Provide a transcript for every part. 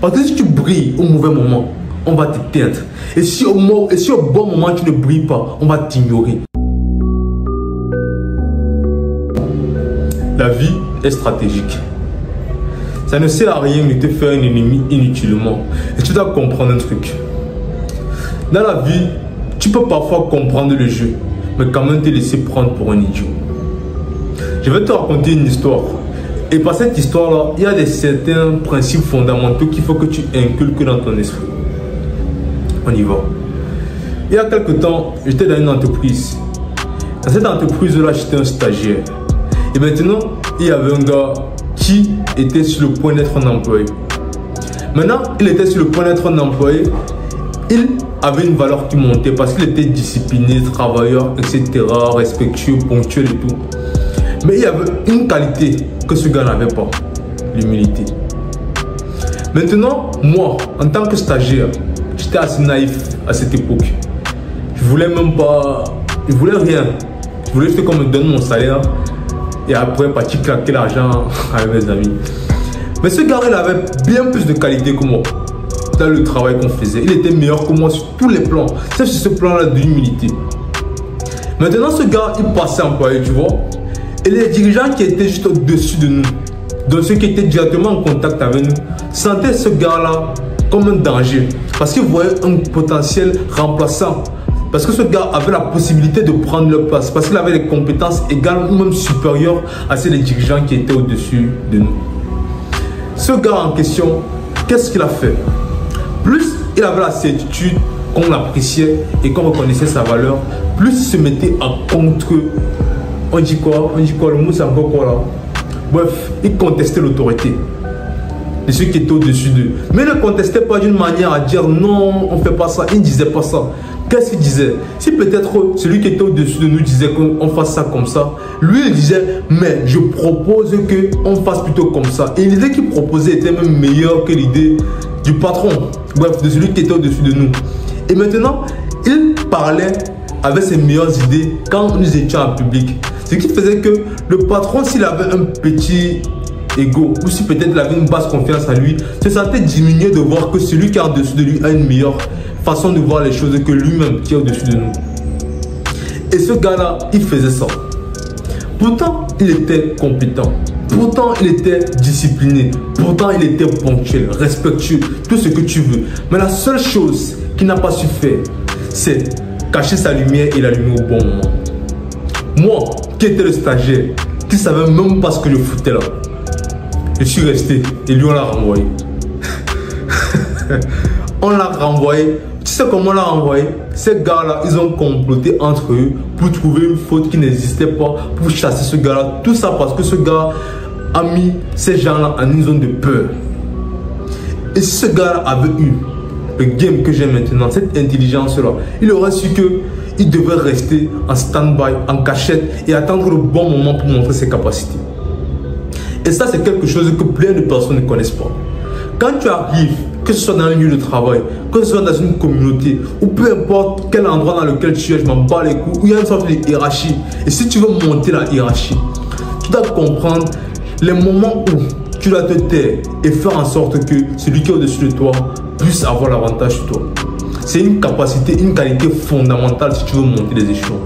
Parce que si tu brilles au mauvais moment, on va t'éteindre. Et si au bon moment tu ne brilles pas, on va t'ignorer. La vie est stratégique. Ça ne sert à rien de te faire un ennemi inutilement. Et tu dois comprendre un truc. Dans la vie, tu peux parfois comprendre le jeu, mais quand même te laisser prendre pour un idiot. Je vais te raconter une histoire. Et par cette histoire-là, il y a certains principes fondamentaux qu'il faut que tu inculques dans ton esprit. On y va. Il y a quelque temps, j'étais dans une entreprise. Dans cette entreprise-là, j'étais un stagiaire. Et maintenant, il y avait un gars qui était sur le point d'être un employé. Maintenant, il était sur le point d'être un employé. Il avait une valeur qui montait parce qu'il était discipliné, travailleur, etc., respectueux, ponctuel et tout. Mais il y avait une qualité que ce gars n'avait pas, l'humilité. Maintenant, moi, en tant que stagiaire, j'étais assez naïf à cette époque. Je voulais même pas, je voulais rien. Je voulais juste qu'on me donne mon salaire et après partir claquer l'argent avec mes amis. Mais ce gars, il avait bien plus de qualité que moi dans le travail qu'on faisait. Il était meilleur que moi sur tous les plans, sauf sur ce plan-là de l'humilité. Maintenant, ce gars, il passait employé, tu vois. Et les dirigeants qui étaient juste au-dessus de nous, donc ceux qui étaient directement en contact avec nous, sentaient ce gars-là comme un danger. Parce qu'ils voyaient un potentiel remplaçant. Parce que ce gars avait la possibilité de prendre leur place. Parce qu'il avait des compétences égales ou même supérieures à celles des dirigeants qui étaient au-dessus de nous. Ce gars en question, qu'est-ce qu'il a fait? Plus il avait la certitude qu'on l'appréciait et qu'on reconnaissait sa valeur, plus il se mettait à contre. On dit quoi? Le mot c'est encore quoi là? Bref, il contestait l'autorité de ceux qui étaient au-dessus d'eux. Mais il ne contestait pas d'une manière à dire non, on ne fait pas ça. Il ne disait pas ça. Qu'est-ce qu'il disait? Si peut-être celui qui était au-dessus de nous disait qu'on fasse ça comme ça, lui il disait mais je propose qu'on fasse plutôt comme ça. Et l'idée qu'il proposait était même meilleure que l'idée du patron. Bref, de celui qui était au-dessus de nous. Et maintenant, il parlait avec ses meilleures idées quand nous étions en public. Ce qui faisait que le patron, s'il avait un petit ego ou si peut-être il avait une basse confiance en lui, se sentait diminuer de voir que celui qui est en-dessus de lui a une meilleure façon de voir les choses que lui-même qui est au-dessus de nous. Et ce gars-là, il faisait ça. Pourtant, il était compétent. Pourtant, il était discipliné. Pourtant, il était ponctuel, respectueux, tout ce que tu veux. Mais la seule chose qu'il n'a pas su faire, c'est cacher sa lumière et l'allumer au bon moment. Moi, qui était le stagiaire, qui ne savait même pas ce que je foutais là, je suis resté et lui on l'a renvoyé. On l'a renvoyé. Tu sais comment on l'a renvoyé? Ces gars-là, ils ont comploté entre eux pour trouver une faute qui n'existait pas, pour chasser ce gars-là. Tout ça parce que ce gars a mis ces gens-là en une zone de peur. Et si ce gars-là avait eu le game que j'ai maintenant, cette intelligence-là, il aurait su qu'il devait rester en stand-by, en cachette et attendre le bon moment pour montrer ses capacités. Et ça, c'est quelque chose que plein de personnes ne connaissent pas. Quand tu arrives, que ce soit dans un lieu de travail, que ce soit dans une communauté, ou peu importe quel endroit dans lequel tu es, je m'en bats les couilles, où il y a une sorte de hiérarchie. Et si tu veux monter la hiérarchie, tu dois comprendre les moments où tu dois te taire et faire en sorte que celui qui est au-dessus de toi puisse avoir l'avantage sur toi. C'est une capacité, une qualité fondamentale si tu veux monter les échelons.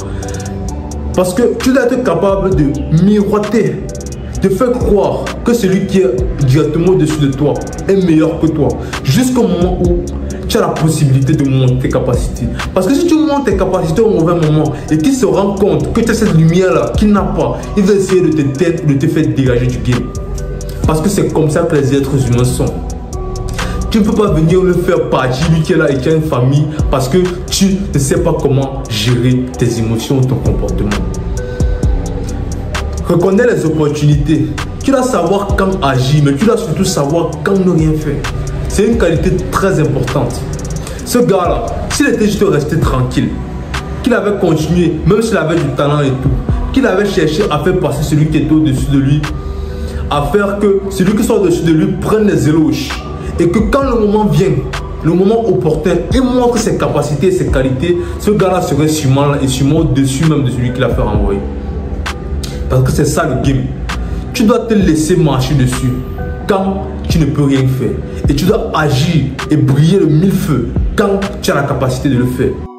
Parce que tu dois être capable de miroiter, de faire croire que celui qui est directement au-dessus de toi est meilleur que toi. Jusqu'au moment où tu as la possibilité de monter tes capacités. Parce que si tu montes tes capacités au mauvais moment et qu'il se rend compte que tu as cette lumière-là qu'il n'a pas, il va essayer de te faire dégager du game. Parce que c'est comme ça que les êtres humains sont. Tu ne peux pas venir le faire partir, lui qui est là et qui a une famille, parce que tu ne sais pas comment gérer tes émotions ou ton comportement. Reconnais les opportunités. Tu dois savoir quand agir, mais tu dois surtout savoir quand ne rien faire. C'est une qualité très importante. Ce gars-là, s'il était juste resté tranquille, qu'il avait continué, même s'il avait du talent et tout, qu'il avait cherché à faire passer celui qui était au-dessus de lui, à faire que celui qui soit au-dessus de lui prenne les éloges. Et que quand le moment vient, le moment opportun, il montre ses capacités et ses qualités, ce gars-là serait sûrement là et sûrement au-dessus même de celui qui l'a fait renvoyer. Parce que c'est ça le game. Tu dois te laisser marcher dessus quand tu ne peux rien faire. et tu dois agir et briller de mille feux quand tu as la capacité de le faire.